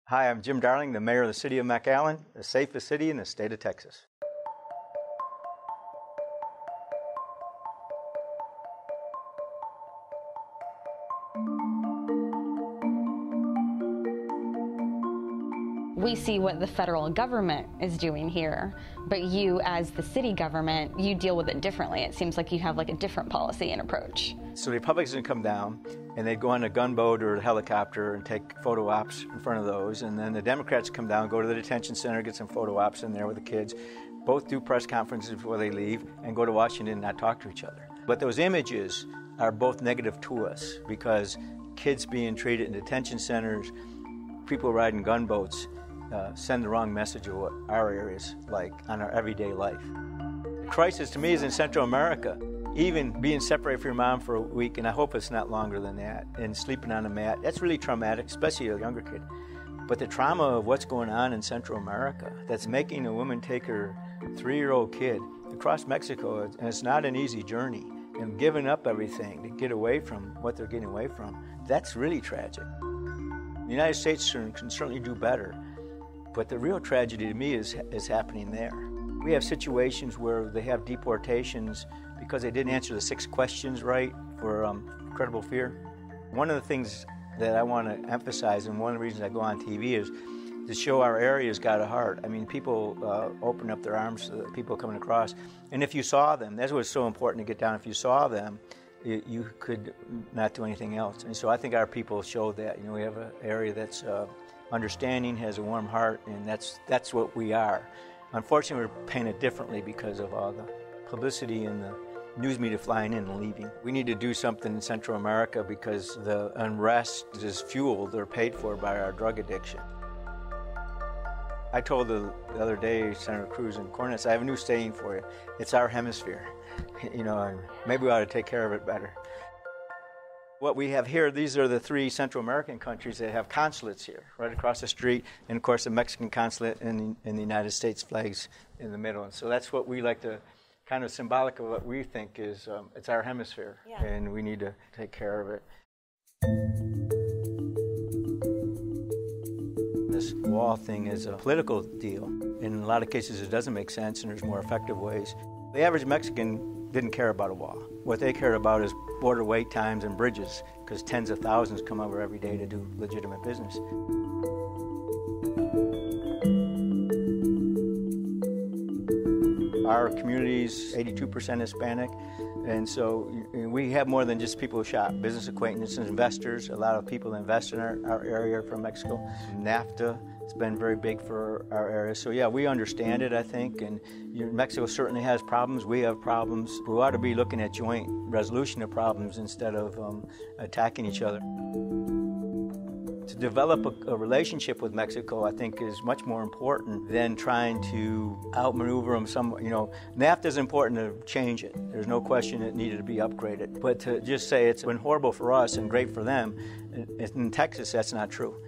Hi, I'm Jim Darling, the Mayor of the City of McAllen, the safest city in the state of Texas. We see what the federal government is doing here, but you as the city government, you deal with it differently. It seems like you have like a different policy and approach. So the Republicans would come down and they'd go on a gunboat or a helicopter and take photo ops in front of those, and then the Democrats come down, go to the detention center, get some photo ops in there with the kids, both do press conferences before they leave, and go to Washington and not talk to each other. But those images are both negative to us because kids being treated in detention centers, people riding gunboats, send the wrong message of what our area is like on our everyday life. The crisis to me is in Central America. Even being separated from your mom for a week, and I hope it's not longer than that, and sleeping on a mat, that's really traumatic, especially a younger kid. But the trauma of what's going on in Central America, that's making a woman take her 3-year-old kid across Mexico, and it's not an easy journey, and giving up everything to get away from what they're getting away from, that's really tragic. The United States can certainly do better. But the real tragedy to me is happening there. We have situations where they have deportations because they didn't answer the 6 questions right for credible fear. One of the things that I want to emphasize, and one of the reasons I go on TV, is to show our area's got a heart. I mean, people open up their arms to the people coming across. And if you saw them, that's what's so important to get down. If you saw them, you could not do anything else. And so I think our people showed that. You know, we have an area that's understanding, has a warm heart, and that's what we are. Unfortunately, we're painted differently because of all the publicity and the news media flying in and leaving. We need to do something in Central America because the unrest is fueled or paid for by our drug addiction. I told the other day, Senator Cruz and Cornets, I have a new saying for you. It's our hemisphere. You know, and maybe we ought to take care of it better. What we have here, these are the 3 Central American countries that have consulates here, right across the street, and of course the Mexican consulate and the United States flags in the middle. And so that's what we like to, kind of symbolic of what we think is, it's our hemisphere, and we need to take care of it. This wall thing is a political deal. In a lot of cases it doesn't make sense, and there's more effective ways. The average Mexican didn't care about a wall. What they cared about is border wait times and bridges, because tens of thousands come over every day to do legitimate business. Our community's 82% Hispanic, and so we have more than just people who shop. Business acquaintances, investors, a lot of people invest in our area from Mexico. NAFTA has been very big for our area. So yeah, we understand it, I think, and Mexico certainly has problems. We have problems. We ought to be looking at joint resolution of problems instead of attacking each other. To develop a relationship with Mexico, I think, is much more important than trying to outmaneuver them. NAFTA is important to change it. There's no question it needed to be upgraded. But to just say it's been horrible for us and great for them, in Texas, that's not true.